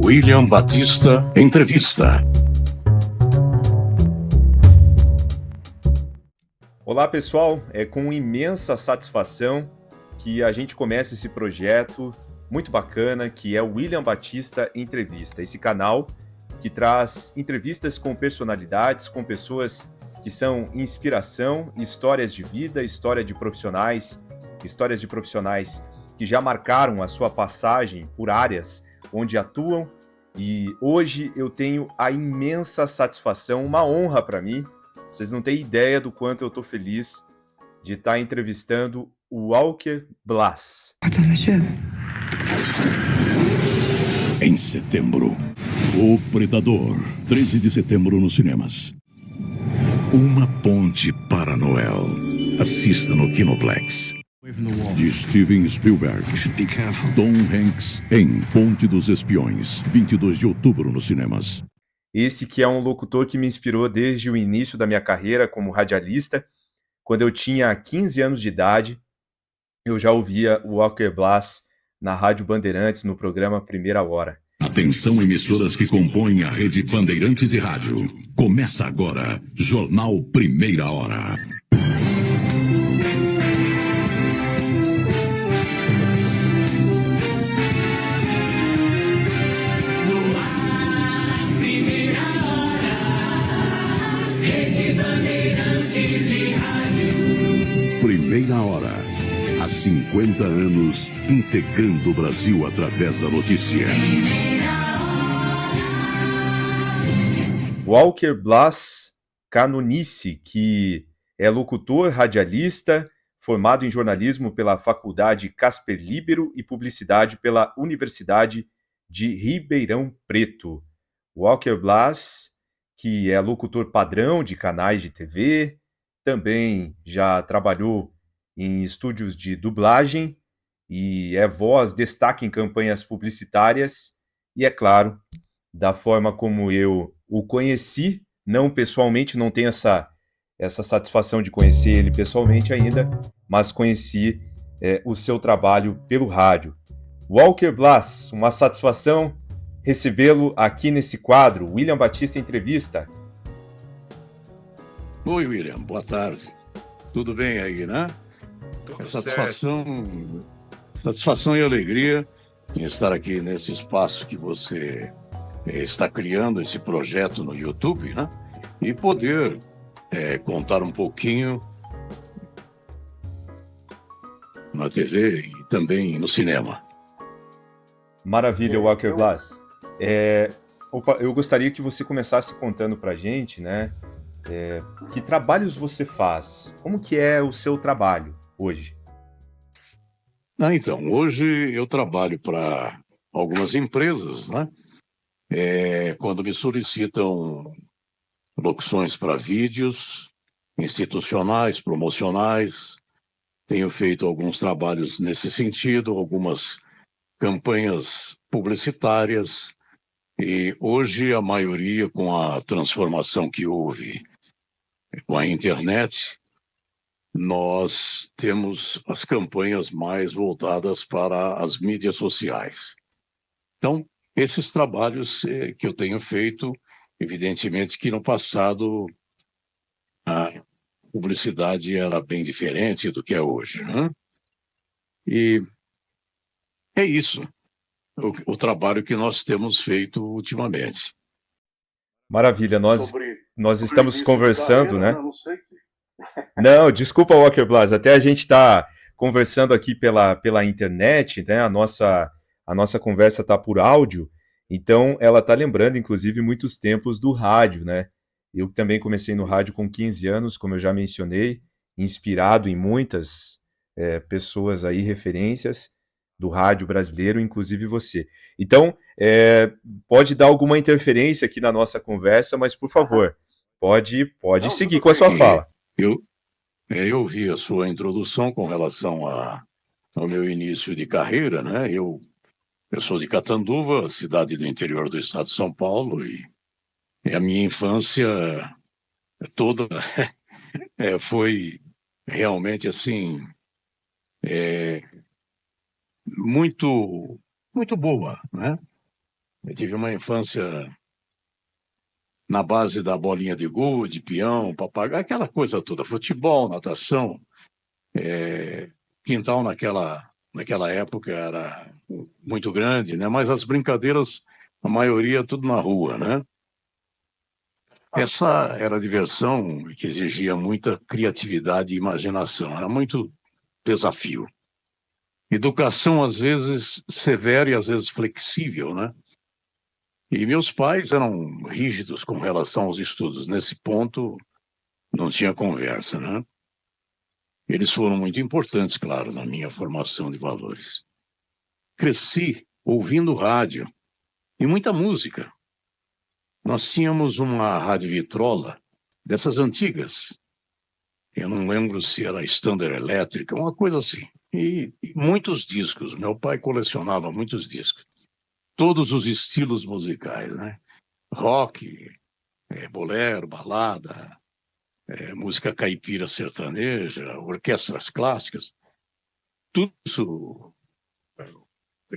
William Batista Entrevista. Olá pessoal, é com imensa satisfação que a gente começa esse projeto muito bacana que é o William Batista Entrevista, esse canal que traz entrevistas com personalidades, com pessoas que são inspiração, histórias de vida, histórias de profissionais que já marcaram a sua passagem por áreas onde atuam, e hoje eu tenho a imensa satisfação, uma honra para mim. Vocês não têm ideia do quanto eu estou feliz de estar entrevistando o Walker Blas. Em setembro, O Predador, 13 de setembro nos cinemas. Uma ponte para Noel. Assista no Kinoplex. De Steven Spielberg. Tom Hanks em Ponte dos Espiões, 22 de outubro nos cinemas. Esse que é um locutor que me inspirou desde o início da minha carreira como radialista. Quando eu tinha 15 anos de idade, eu já ouvia o Walker Blas na Rádio Bandeirantes, no programa Primeira Hora. Atenção, emissoras que compõem a rede Bandeirantes de Rádio. Começa agora, Jornal Primeira Hora. Primeira Hora, há 50 anos, integrando o Brasil através da notícia. Walker Blas Canonice, que é locutor, radialista, formado em jornalismo pela Faculdade Casper Líbero e publicidade pela Universidade de Ribeirão Preto. Walker Blas, que é locutor padrão de canais de TV, também já trabalhou em estúdios de dublagem e é voz, destaque em campanhas publicitárias e, é claro, da forma como eu o conheci, não pessoalmente, não tenho essa satisfação de conhecer ele pessoalmente ainda, mas conheci o seu trabalho pelo rádio. Walker Blas, uma satisfação recebê-lo aqui nesse quadro, William Batista Entrevista. Oi, William, boa tarde. Tudo bem aí, né? Satisfação e alegria em estar aqui nesse espaço que você está criando, esse projeto no YouTube, né? E poder contar um pouquinho na TV e também no cinema. Maravilha, Walker Blas. Eu gostaria que você começasse contando pra gente, né? Que trabalhos você faz? Como que é o seu trabalho hoje? Então, hoje eu trabalho para algumas empresas, né? Quando me solicitam locuções para vídeos institucionais, promocionais, tenho feito alguns trabalhos nesse sentido, algumas campanhas publicitárias, e hoje a maioria, com a transformação que houve com a internet, nós temos as campanhas mais voltadas para as mídias sociais. Então, esses trabalhos que eu tenho feito, evidentemente que no passado a publicidade era bem diferente do que é hoje, né? E é isso, o trabalho que nós temos feito ultimamente. Maravilha, nós estamos conversando, carreira, né? Não sei se... Não, desculpa, Walker Blas, até a gente está conversando aqui pela internet, né? A nossa conversa está por áudio, então ela está lembrando, inclusive, muitos tempos do rádio, né? Eu também comecei no rádio com 15 anos, como eu já mencionei, inspirado em muitas pessoas aí, referências do rádio brasileiro, inclusive você. Então, pode dar alguma interferência aqui na nossa conversa, mas, por favor, pode Não, seguir tudo com a sua bem. fala. Eu vi a sua introdução com relação ao meu início de carreira, né? Eu sou de Catanduva, cidade do interior do estado de São Paulo, e a minha infância toda foi realmente assim muito muito boa, né? Eu tive uma infância na base da bolinha de gude, peão, papagaio, aquela coisa toda, futebol, natação, é, quintal naquela época era muito grande, né? Mas as brincadeiras, a maioria, tudo na rua, né? Essa era a diversão que exigia muita criatividade e imaginação, era muito desafio. Educação, às vezes, severa e às vezes flexível, né? E meus pais eram rígidos com relação aos estudos. Nesse ponto, não tinha conversa, né? Eles foram muito importantes, claro, na minha formação de valores. Cresci ouvindo rádio e muita música. Nós tínhamos uma rádio vitrola dessas antigas. Eu não lembro se era Standard Elétrica, uma coisa assim. E muitos discos. Meu pai colecionava muitos discos. Todos os estilos musicais, né? Rock, bolero, balada, música caipira sertaneja, orquestras clássicas. Tudo isso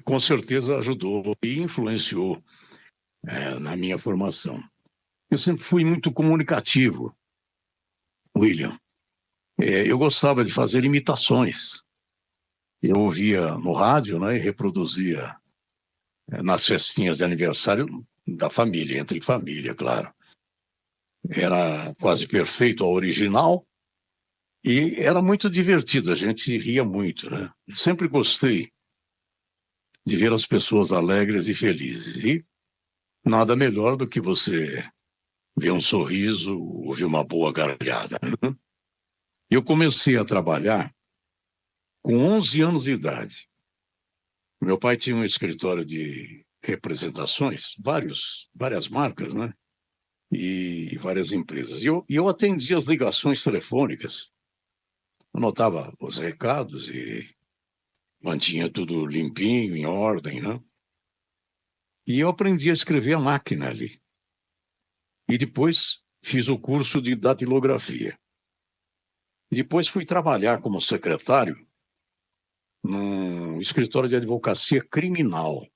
com certeza ajudou e influenciou na minha formação. Eu sempre fui muito comunicativo, William. Eu gostava de fazer imitações. Eu ouvia no rádio, né, e reproduzia nas festinhas de aniversário da família, entre família, claro. Era quase perfeito a original e era muito divertido, a gente ria muito, né? Sempre gostei de ver as pessoas alegres e felizes. E nada melhor do que você ver um sorriso, ouvir uma boa gargalhada, né? Eu comecei a trabalhar com 11 anos de idade. Meu pai tinha um escritório de representações, várias marcas, né? E várias empresas. E eu atendia as ligações telefônicas, anotava os recados e mantinha tudo limpinho, em ordem, né? E eu aprendi a escrever a máquina ali. E depois fiz o curso de datilografia. E depois fui trabalhar como secretário num escritório de advocacia criminal.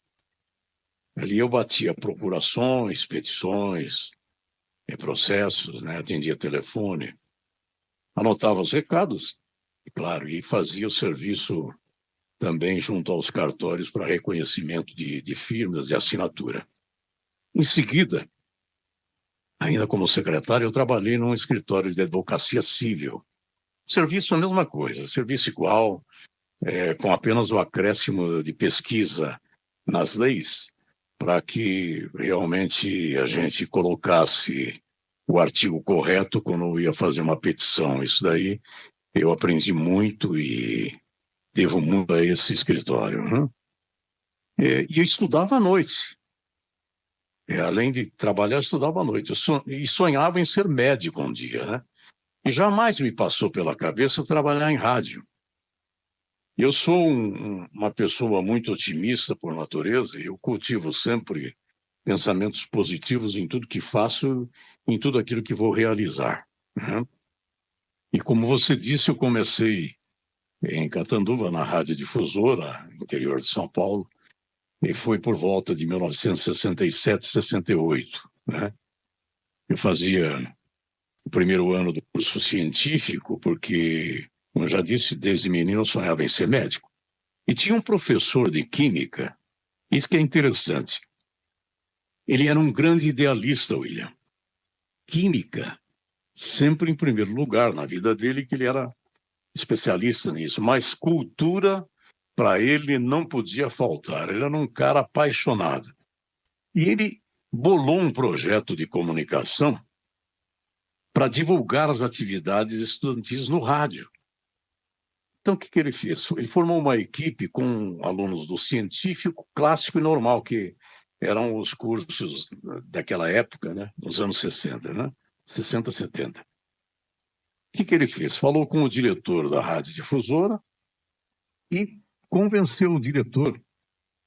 Ali eu batia procurações, petições, processos, né? Atendia telefone, anotava os recados, claro, e fazia o serviço também junto aos cartórios para reconhecimento de firmas de assinatura. Em seguida, ainda como secretário, eu trabalhei num escritório de advocacia civil. Serviço a mesma coisa, serviço igual, com apenas o acréscimo de pesquisa nas leis, para que realmente a gente colocasse o artigo correto quando ia fazer uma petição. Isso daí eu aprendi muito e devo muito a esse escritório, né? E eu estudava à noite. Além de trabalhar, eu estudava à noite. E sonhava em ser médico um dia, né? E jamais me passou pela cabeça trabalhar em rádio. Eu sou uma pessoa muito otimista por natureza, e eu cultivo sempre pensamentos positivos em tudo que faço, em tudo aquilo que vou realizar, né? E como você disse, eu comecei em Catanduva, na Rádio Difusora, interior de São Paulo, e foi por volta de 1967, 68, né? Eu fazia o primeiro ano do curso científico, porque, como eu já disse, desde menino eu sonhava em ser médico. E tinha um professor de química, isso que é interessante. Ele era um grande idealista, William. Química, sempre em primeiro lugar na vida dele, que ele era especialista nisso, mas cultura, para ele, não podia faltar. Ele era um cara apaixonado. E ele bolou um projeto de comunicação para divulgar as atividades estudantis no rádio. Então, o que ele fez? Ele formou uma equipe com alunos do científico, clássico e normal, que eram os cursos daquela época, né? Nos anos 60, né? 60, 70. O que ele fez? Falou com o diretor da rádio difusora e convenceu o diretor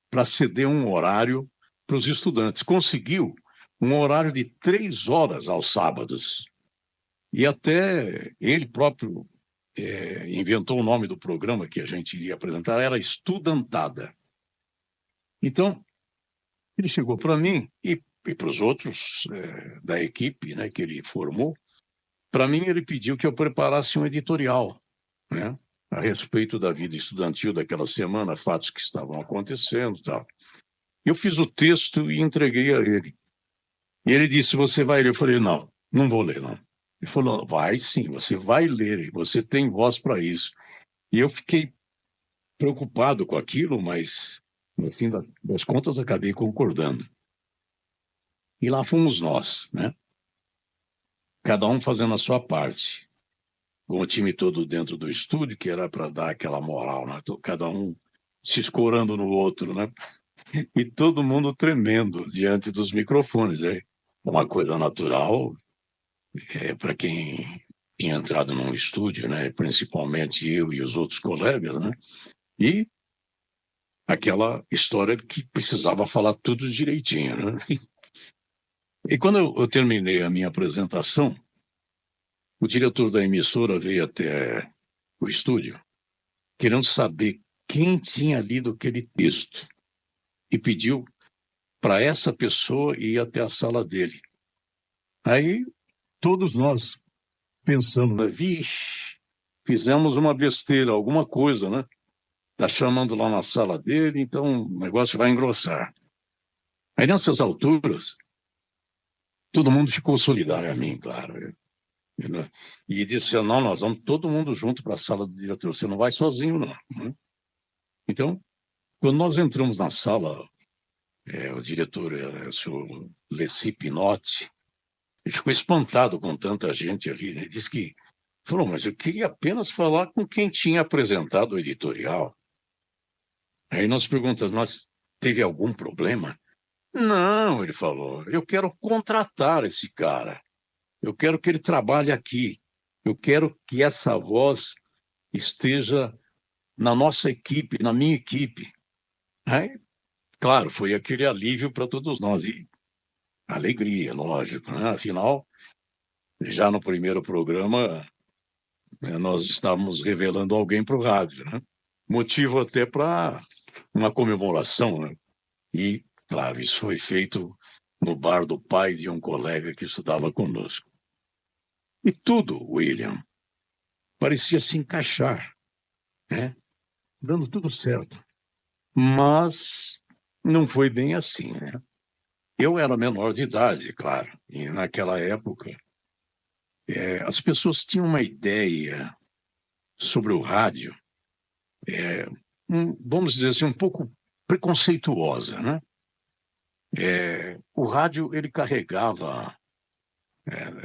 para ceder um horário para os estudantes. Conseguiu um horário de 3 horas aos sábados. E até ele próprio inventou o nome do programa que a gente iria apresentar, era Estudantada. Então, Ele chegou para mim e para os outros da equipe, né, que ele formou. Para mim, ele pediu que eu preparasse um editorial, né, a respeito da vida estudantil daquela semana, fatos que estavam acontecendo e tal. Eu fiz o texto e entreguei a ele. E ele disse: Você vai ler? Eu falei: Não, não vou ler, não. Ele falou: Vai sim, você vai ler, você tem voz para isso. E eu fiquei preocupado com aquilo, mas no fim das contas acabei concordando. E lá fomos nós, né? Cada um fazendo a sua parte, com o time todo dentro do estúdio, que era para dar aquela moral, né? Cada um se escorando no outro, né? E todo mundo tremendo diante dos microfones. É uma coisa natural para quem tinha entrado num estúdio, né? Principalmente eu e os outros colegas, né? E aquela história que precisava falar tudo direitinho, né? E quando eu terminei a minha apresentação, o diretor da emissora veio até o estúdio, querendo saber quem tinha lido aquele texto, e pediu para essa pessoa ir até a sala dele. Aí todos nós pensamos, né? Vixe, fizemos uma besteira, alguma coisa, né? Está chamando lá na sala dele, então o negócio vai engrossar. Aí nessas alturas, todo mundo ficou solidário a mim, claro. E disse: Não, nós vamos todo mundo junto para a sala do diretor, você não vai sozinho, não. Né? Então, quando nós entramos na sala, o diretor era o senhor Leci Pinotti, ele ficou espantado com tanta gente ali. Né? Ele disse que, falou, mas eu queria apenas falar com quem tinha apresentado o editorial. Aí nós perguntamos, mas teve algum problema? Não, ele falou, eu quero contratar esse cara. Eu quero que ele trabalhe aqui. Eu quero que essa voz esteja na nossa equipe, na minha equipe. Aí, claro, foi aquele alívio para todos nós. E alegria, lógico, né? Afinal, já no primeiro programa, nós estávamos revelando alguém para o rádio, né? Motivo até para uma comemoração, né? E, claro, isso foi feito no bar do pai de um colega que estudava conosco. E tudo, William, parecia se encaixar, né? Dando tudo certo. Mas não foi bem assim, né? Eu era menor de idade, claro, e naquela época as pessoas tinham uma ideia sobre o rádio, vamos dizer assim, um pouco preconceituosa, né? O rádio ele carregava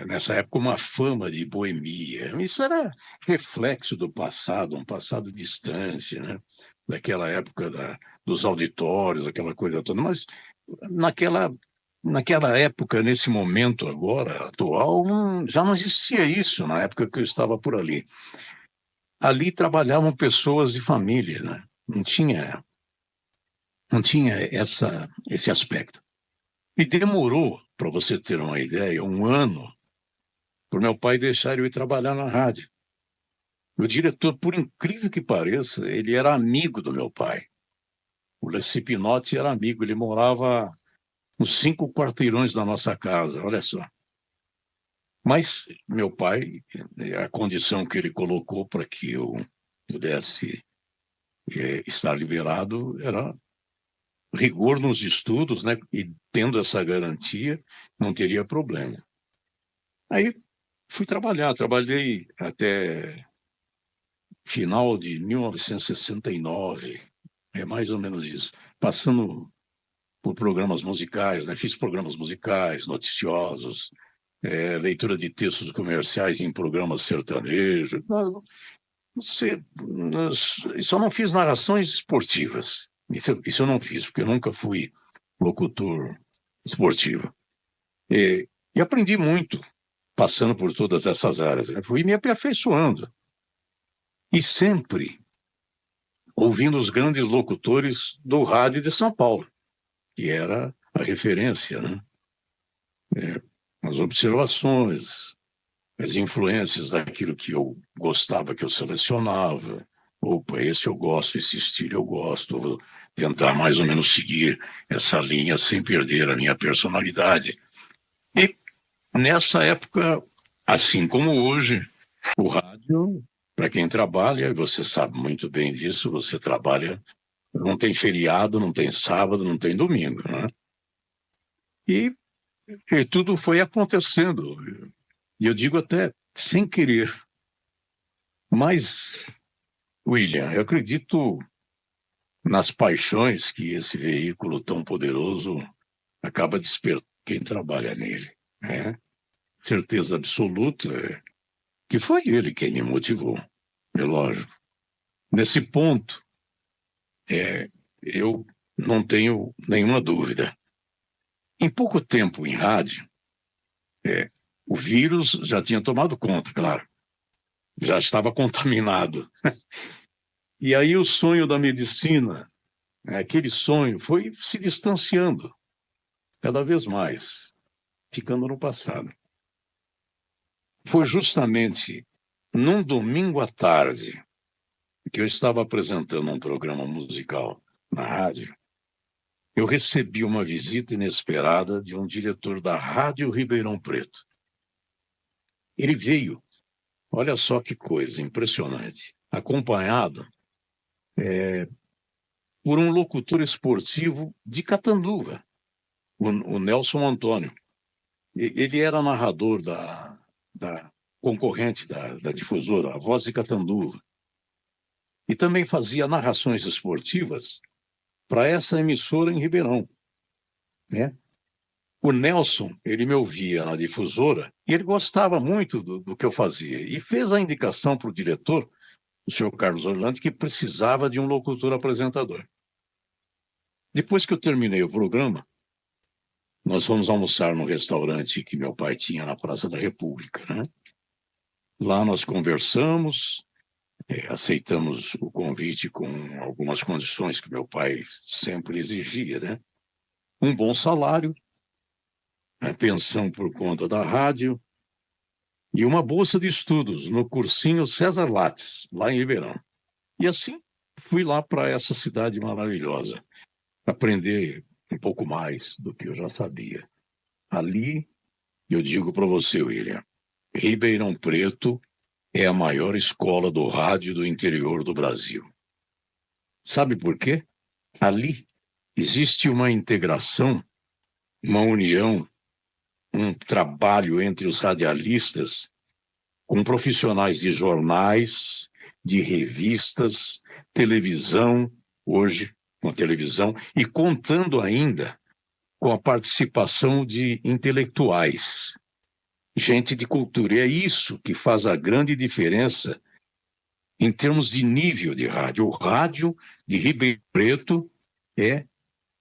nessa época uma fama de boemia. Isso era reflexo do passado, um passado distante, né? Daquela época dos auditórios, aquela coisa toda. Mas naquela naquela época, nesse momento agora, atual, já não existia isso na época que eu estava por ali. Ali trabalhavam pessoas de família, né? Não tinha esse aspecto. E demorou, para você ter uma ideia, um ano para o meu pai deixar eu ir trabalhar na rádio. O diretor, por incrível que pareça, ele era amigo do meu pai. O Leci Pinotti era amigo, ele morava uns 5 quarteirões da nossa casa, olha só. Mas meu pai, a condição que ele colocou para que eu pudesse estar liberado era rigor nos estudos, né? E tendo essa garantia, não teria problema. Aí fui trabalhar, trabalhei até final de 1969, é mais ou menos isso, passando por programas musicais, né? Fiz programas musicais, noticiosos, leitura de textos comerciais em programas sertanejos. Você, só não fiz narrações esportivas. Isso eu não fiz, porque eu nunca fui locutor esportivo. E aprendi muito passando por todas essas áreas. Né? Fui me aperfeiçoando. E sempre ouvindo os grandes locutores do rádio de São Paulo, que era a referência, né? As observações, as influências daquilo que eu gostava, que eu selecionava. Opa, esse eu gosto, esse estilo eu gosto, vou tentar mais ou menos seguir essa linha sem perder a minha personalidade. E nessa época, assim como hoje, o rádio, para quem trabalha, e você sabe muito bem disso, você trabalha, não tem feriado, não tem sábado, não tem domingo, né? E, e tudo foi acontecendo. E eu digo até sem querer. Mas, William, eu acredito nas paixões que esse veículo tão poderoso acaba despertando quem trabalha nele, né? Certeza absoluta que foi ele quem me motivou, é lógico. Nesse ponto, eu não tenho nenhuma dúvida. Em pouco tempo em rádio, o vírus já tinha tomado conta, claro, já estava contaminado. E aí o sonho da medicina, aquele sonho, foi se distanciando cada vez mais, ficando no passado. Foi justamente num domingo à tarde que eu estava apresentando um programa musical na rádio, eu recebi uma visita inesperada de um diretor da Rádio Ribeirão Preto. Ele veio, olha só que coisa impressionante, acompanhado por um locutor esportivo de Catanduva, o Nelson Antônio. Ele era narrador da concorrente da difusora, a Voz de Catanduva, e também fazia narrações esportivas para essa emissora em Ribeirão, né? O Nelson, ele me ouvia na difusora e ele gostava muito do que eu fazia e fez a indicação para o diretor, o senhor Carlos Orlando, que precisava de um locutor apresentador. Depois que eu terminei o programa, nós fomos almoçar no restaurante que meu pai tinha na Praça da República, né? Lá nós conversamos, aceitamos o convite com algumas condições que meu pai sempre exigia, né? Um bom salário, a pensão por conta da rádio e uma bolsa de estudos no cursinho César Lattes, lá em Ribeirão. E assim fui lá para essa cidade maravilhosa, aprender um pouco mais do que eu já sabia. Ali, eu digo para você, William, Ribeirão Preto é a maior escola do rádio do interior do Brasil. Sabe por quê? Ali existe uma integração, uma união, um trabalho entre os radialistas com profissionais de jornais, de revistas, televisão, hoje com a televisão, e contando ainda com a participação de intelectuais, gente de cultura. E é isso que faz a grande diferença em termos de nível de rádio. O rádio de Ribeirão Preto é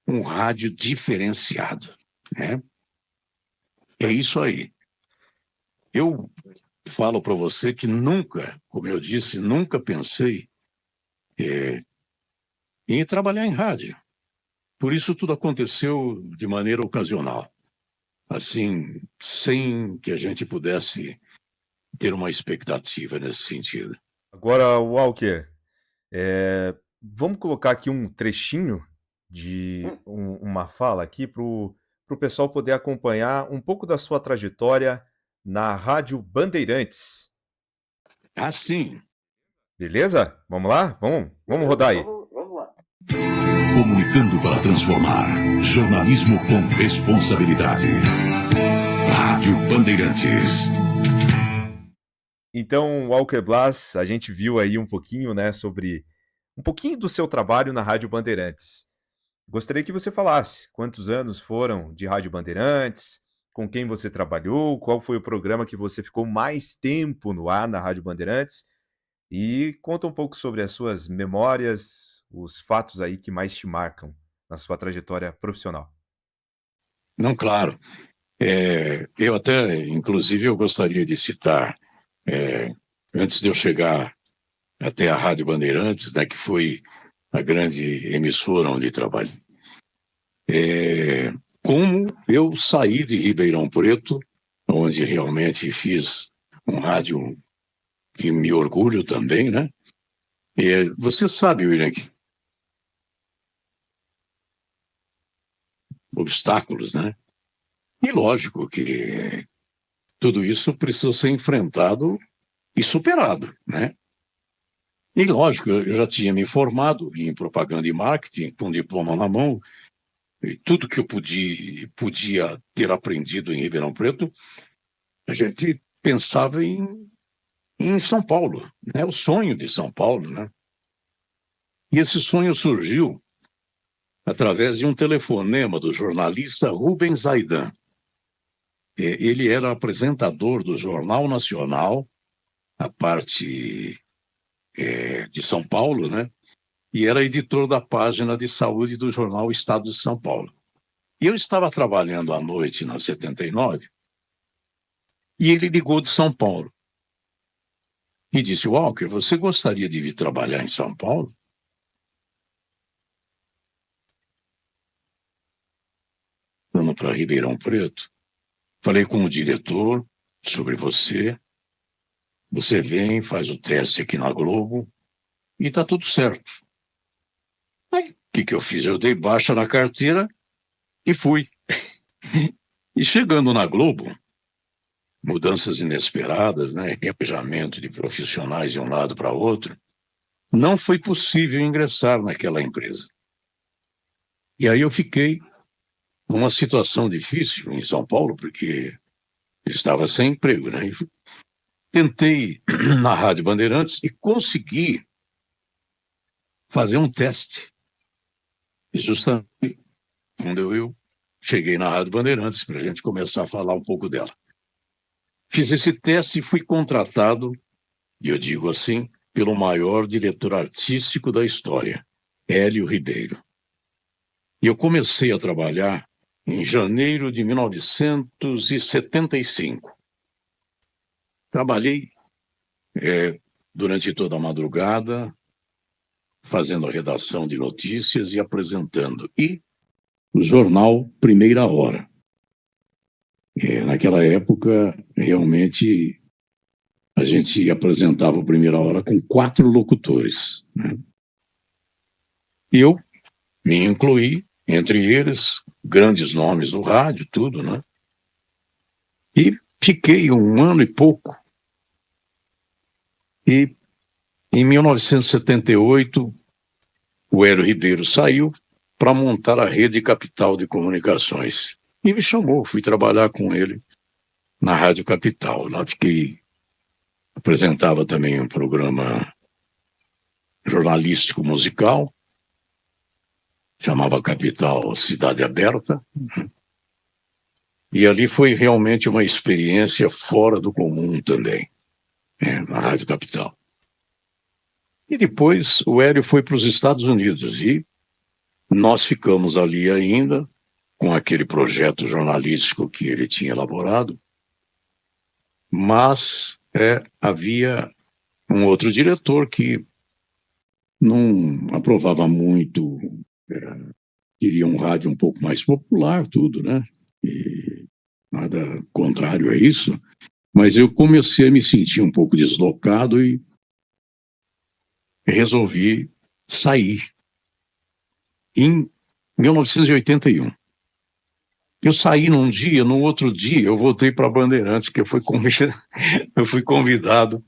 um rádio diferenciado, né? É isso aí. Eu falo para você que nunca, como eu disse, nunca pensei em trabalhar em rádio. Por isso tudo aconteceu de maneira ocasional, assim, sem que a gente pudesse ter uma expectativa nesse sentido. Agora, Walker, vamos colocar aqui um trechinho de uma fala aqui para o pessoal poder acompanhar um pouco da sua trajetória na Rádio Bandeirantes. Ah, sim. Beleza? Vamos lá? Vamos rodar aí. Vamos lá. Comunicando para transformar. Jornalismo com responsabilidade. Rádio Bandeirantes. Então, Walker Blas, a gente viu aí um pouquinho, né, sobre um pouquinho do seu trabalho na Rádio Bandeirantes. Gostaria que você falasse quantos anos foram de Rádio Bandeirantes, com quem você trabalhou, qual foi o programa que você ficou mais tempo no ar na Rádio Bandeirantes e conta um pouco sobre as suas memórias, os fatos aí que mais te marcam na sua trajetória profissional. Não, claro. Eu até, inclusive, eu gostaria de citar, antes de eu chegar até a Rádio Bandeirantes, né, que foi a grande emissora onde trabalhei, como eu saí de Ribeirão Preto, onde realmente fiz um rádio que me orgulho também, né? Você sabe, William, obstáculos, né? E lógico que tudo isso precisa ser enfrentado e superado, né? E lógico, eu já tinha me formado em propaganda e marketing, com diploma na mão, e tudo que eu podia ter aprendido em Ribeirão Preto, a gente pensava em São Paulo, né? O sonho de São Paulo, né? E esse sonho surgiu através de um telefonema do jornalista Rubens Zaidan. Ele era apresentador do Jornal Nacional, a parte de São Paulo, né? E era editor da página de saúde do jornal Estado de São Paulo. E eu estava trabalhando à noite na 79 e ele ligou de São Paulo e disse: Walker, você gostaria de vir trabalhar em São Paulo? Dando para Ribeirão Preto. Falei com o diretor sobre você. Você vem, faz o teste aqui na Globo e tá tudo certo. Aí, o que eu fiz? Eu dei baixa na carteira e fui. E chegando na Globo, mudanças inesperadas, né? Revezamento de profissionais de um lado para outro, não foi possível ingressar naquela empresa. E aí eu fiquei numa situação difícil em São Paulo, porque eu estava sem emprego, né? E tentei na Rádio Bandeirantes e consegui fazer um teste. E justamente quando eu cheguei na Rádio Bandeirantes, para a gente começar a falar um pouco dela. Fiz esse teste e fui contratado, e eu digo assim, pelo maior diretor artístico da história, Hélio Ribeiro. E eu comecei a trabalhar em janeiro de 1975. Trabalhei durante toda a madrugada, fazendo a redação de notícias e apresentando. E o jornal Primeira Hora. Naquela época, realmente, a gente apresentava a Primeira Hora com 4 locutores, né? E eu me incluí, entre eles, grandes nomes do rádio, tudo, né? E fiquei 1 ano e pouco. E em 1978, o Hélio Ribeiro saiu para montar a Rede Capital de Comunicações. E me chamou, fui trabalhar com ele na Rádio Capital. Lá apresentava também um programa jornalístico musical, chamava Capital Cidade Aberta. E ali foi realmente uma experiência fora do comum também, na Rádio Capital. E depois o Hélio foi para os Estados Unidos e nós ficamos ali ainda com aquele projeto jornalístico que ele tinha elaborado, mas havia um outro diretor que não aprovava muito, queria um rádio um pouco mais popular, tudo, né? E nada contrário a isso, mas eu comecei a me sentir um pouco deslocado e resolvi sair. Em 1981. Eu saí num dia, no outro dia eu voltei para Bandeirantes, que eu fui convidado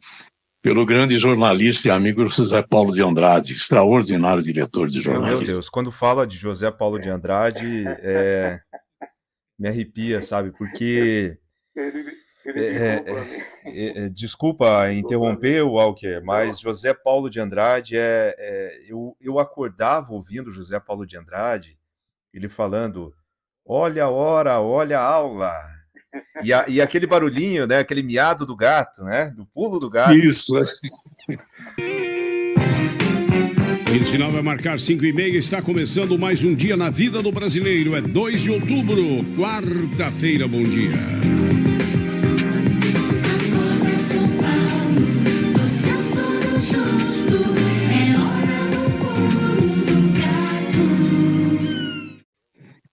pelo grande jornalista e amigo José Paulo de Andrade, extraordinário diretor de jornalismo. Meu Deus, quando fala de José Paulo de Andrade, me arrepia, sabe? Porque desculpa interromper, Walker, mas José Paulo de Andrade eu acordava ouvindo José Paulo de Andrade, ele falando: olha a hora, olha a aula. E aquele barulhinho, né? Aquele miado do gato, né? Do pulo do gato. Isso. O sinal vai marcar 5h30. Está começando mais um dia na vida do brasileiro. É 2 de outubro, quarta-feira. Bom dia.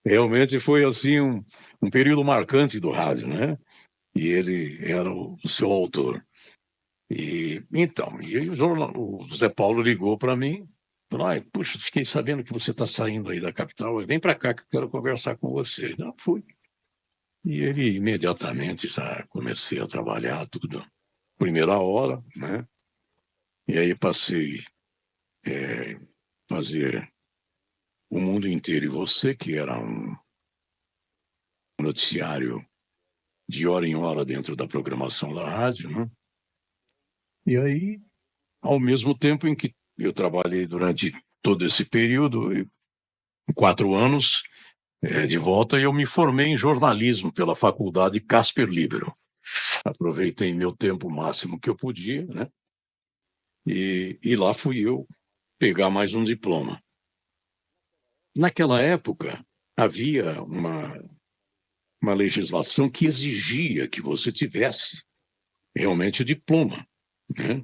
Realmente foi assim um período marcante do rádio, né? E ele era o seu autor. E aí o José Paulo ligou para mim Falou, puxa, fiquei sabendo que você está saindo aí da capital, vem para cá que eu quero conversar com você. Então, fui. E ele imediatamente já comecei a trabalhar tudo. Primeira hora, né? E aí passei a fazer O Mundo Inteiro e Você, que era um noticiário de hora em hora dentro da programação da rádio, né? E aí, ao mesmo tempo em que eu trabalhei durante todo esse período, 4 anos, de volta, eu me formei em jornalismo pela Faculdade Casper Libero. Aproveitei meu tempo máximo que eu podia, né? E lá fui eu pegar mais um diploma. Naquela época, havia uma legislação que exigia que você tivesse realmente o diploma, né?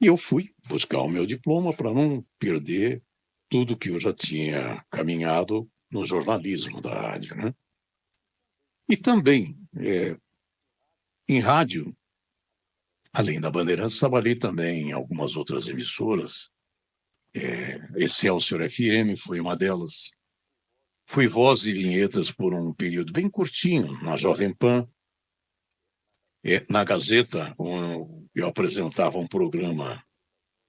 E eu fui buscar o meu diploma para não perder tudo que eu já tinha caminhado no jornalismo da rádio, né? E também, em rádio, além da Bandeirantes, trabalhei também em algumas outras emissoras. Excelsior FM foi uma delas. Fui voz e vinhetas por um período bem curtinho na Jovem Pan. Na Gazeta, eu apresentava um programa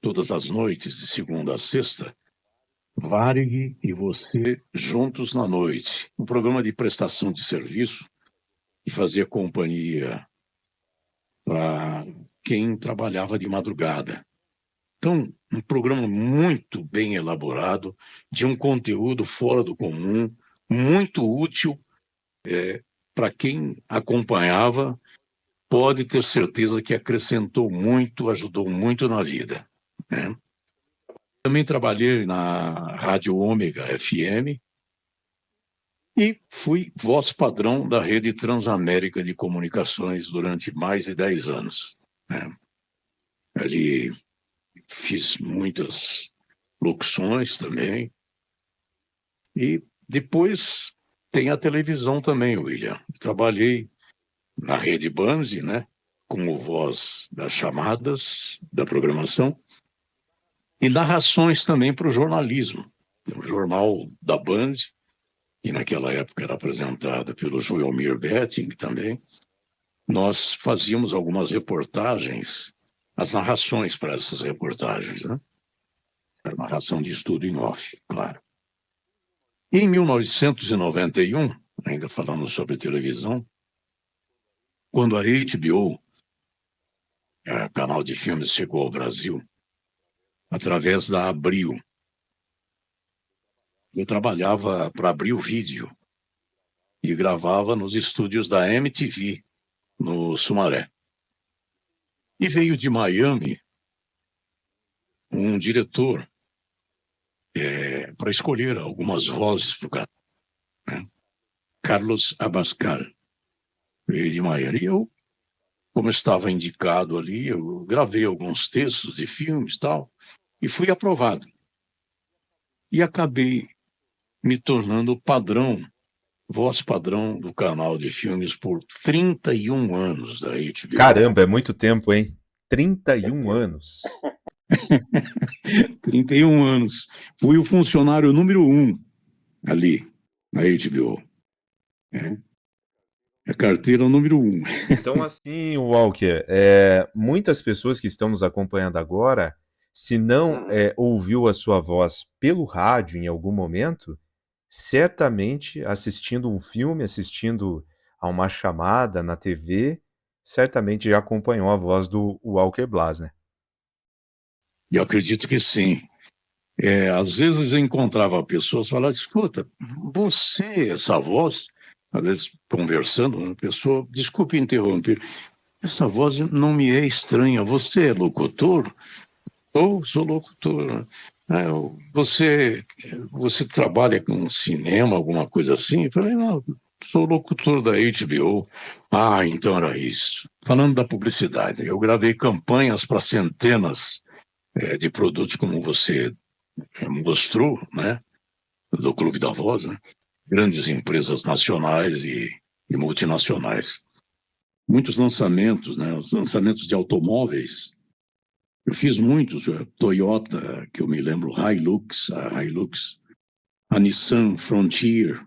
todas as noites, de segunda a sexta, Varig e Você Juntos na Noite. Um programa de prestação de serviço que fazia companhia para quem trabalhava de madrugada. Então, um programa muito bem elaborado, de um conteúdo fora do comum, muito útil para quem acompanhava, pode ter certeza que acrescentou muito, ajudou muito na vida, né? Também trabalhei na Rádio Ômega FM e fui voz padrão da Rede Transamérica de Comunicações durante mais de 10 anos, né? Ali fiz muitas locuções também. E depois tem a televisão também, William. Trabalhei na Rede Banzi, né, como voz das chamadas da programação e narrações também para o jornalismo. O jornal da Band, que naquela época era apresentado pelo Joelmir Betting também. Nós fazíamos algumas reportagens, as narrações para essas reportagens, né? A narração de estudo em off, claro. Em 1991, ainda falando sobre televisão, quando a HBO, canal de filmes, chegou ao Brasil, através da Abril, eu trabalhava para Abril Vídeo e gravava nos estúdios da MTV, no Sumaré. E veio de Miami um diretor para escolher algumas vozes para o canal, né? Carlos Abascal. Veio de Miami. E eu, como estava indicado ali, eu gravei alguns textos de filmes e tal, e fui aprovado. E acabei me tornando voz padrão do canal de filmes por 31 anos da HBO. Caramba, é muito tempo, hein? 31 anos. 31 anos. Fui o funcionário número 1 ali, na HBO. A carteira número 1. Então, assim, Walker, muitas pessoas que estão nos acompanhando agora, se não ouviu a sua voz pelo rádio em algum momento, certamente assistindo um filme, assistindo a uma chamada na TV, certamente já acompanhou a voz do Walker Blas, né? Eu acredito que sim. Às vezes eu encontrava pessoas falando, escuta, você, essa voz, às vezes conversando, uma pessoa, desculpe interromper, essa voz não me é estranha, você é locutor? Sou locutor. Você trabalha com cinema, alguma coisa assim? Eu falei, não, sou locutor da HBO. Então era isso. Falando da publicidade, eu gravei campanhas para centenas de produtos, como você mostrou, né, do Clube da Voz, né? Grandes empresas nacionais e multinacionais. Muitos lançamentos, né, os lançamentos de automóveis Eu fiz muitos, Toyota, que eu me lembro, Hilux, a Nissan Frontier,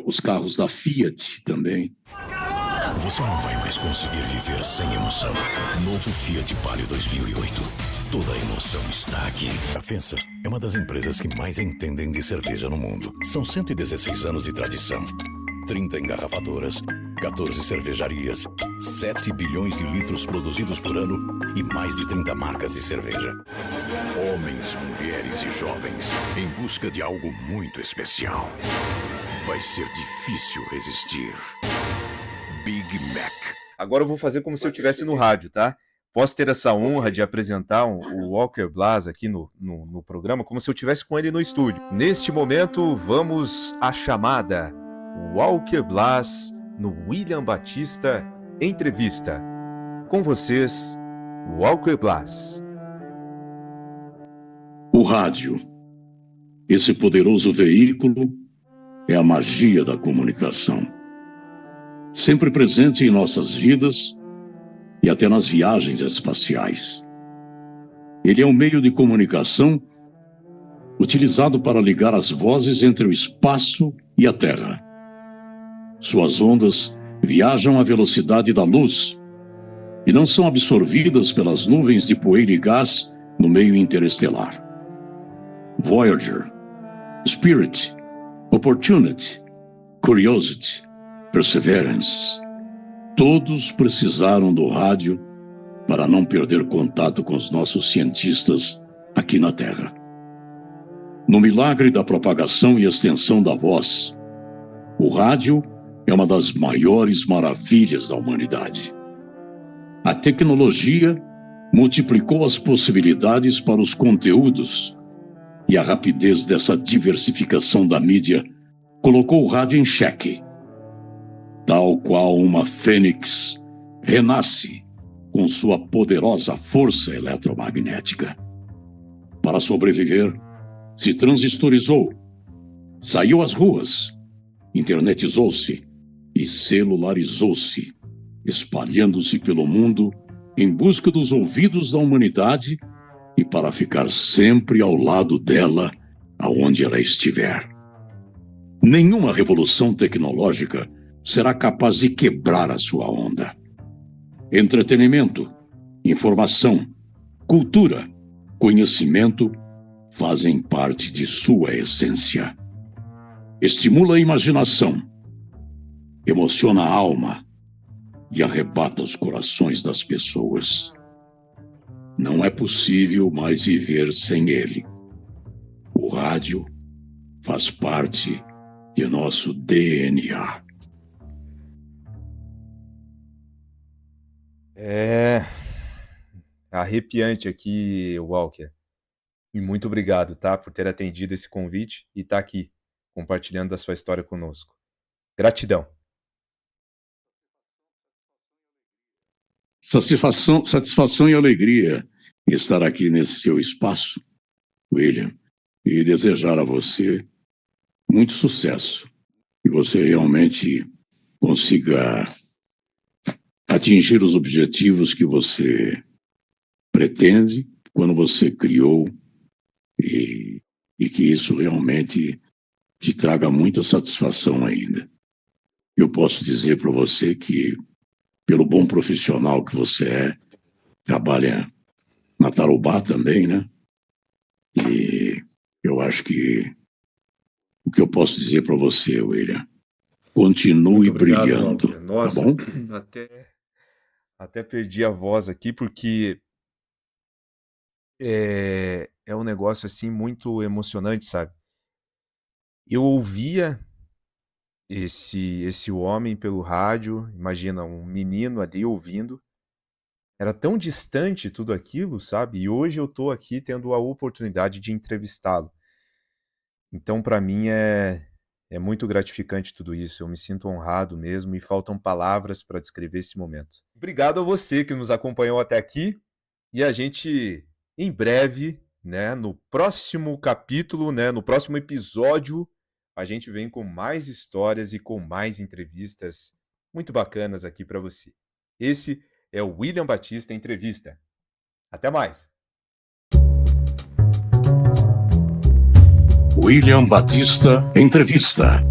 os carros da Fiat também. Você não vai mais conseguir viver sem emoção. Novo Fiat Palio 2008. Toda a emoção está aqui. A FENSA é uma das empresas que mais entendem de cerveja no mundo. São 116 anos de tradição. 30 engarrafadoras, 14 cervejarias, 7 bilhões de litros produzidos por ano e mais de 30 marcas de cerveja. Homens, mulheres e jovens em busca de algo muito especial. Vai ser difícil resistir. Big Mac. Agora eu vou fazer como se eu estivesse no rádio, tá? Posso ter essa honra de apresentar o Walker Blas aqui no programa, como se eu estivesse com ele no estúdio. Neste momento, vamos à chamada. Walker Blas no William Batista Entrevista. Com vocês, Walker Blas. O rádio, esse poderoso veículo, é a magia da comunicação. Sempre presente em nossas vidas e até nas viagens espaciais. Ele é um meio de comunicação utilizado para ligar as vozes entre o espaço e a Terra. Suas ondas viajam à velocidade da luz e não são absorvidas pelas nuvens de poeira e gás no meio interestelar. Voyager, Spirit, Opportunity, Curiosity, Perseverance. Todos precisaram do rádio para não perder contato com os nossos cientistas aqui na Terra. No milagre da propagação e extensão da voz, o rádio é uma das maiores maravilhas da humanidade. A tecnologia multiplicou as possibilidades para os conteúdos e a rapidez dessa diversificação da mídia colocou o rádio em xeque. Tal qual uma fênix renasce com sua poderosa força eletromagnética. Para sobreviver, se transistorizou, saiu às ruas, internetizou-se e celularizou-se, espalhando-se pelo mundo em busca dos ouvidos da humanidade e para ficar sempre ao lado dela, aonde ela estiver. Nenhuma revolução tecnológica será capaz de quebrar a sua onda. Entretenimento, informação, cultura, conhecimento fazem parte de sua essência. Estimula a imaginação, emociona a alma e arrebata os corações das pessoas. Não é possível mais viver sem ele. O rádio faz parte de nosso DNA. É arrepiante aqui, Walker. E muito obrigado, tá, por ter atendido esse convite e estar aqui compartilhando a sua história conosco. Gratidão. Satisfação e alegria estar aqui nesse seu espaço, William, e desejar a você muito sucesso. Que você realmente consiga atingir os objetivos que você pretende quando você criou e que isso realmente te traga muita satisfação ainda. Eu posso dizer para você que, pelo bom profissional que você é, trabalha na Tarobá também, né? E eu acho que o que eu posso dizer para você, William, continue brilhando, Walker. Nossa, tá bom? Até perdi a voz aqui, porque é um negócio assim muito emocionante, sabe? Eu ouvia esse homem pelo rádio, imagina, um menino ali ouvindo. Era tão distante tudo aquilo, sabe? E hoje eu tô aqui tendo a oportunidade de entrevistá-lo. Então, para mim, é muito gratificante tudo isso. Eu me sinto honrado mesmo e faltam palavras para descrever esse momento. Obrigado a você que nos acompanhou até aqui. E a gente, em breve, né, no próximo capítulo, né, no próximo episódio, a gente vem com mais histórias e com mais entrevistas muito bacanas aqui para você. Esse é o William Batista Entrevista. Até mais. William Batista Entrevista.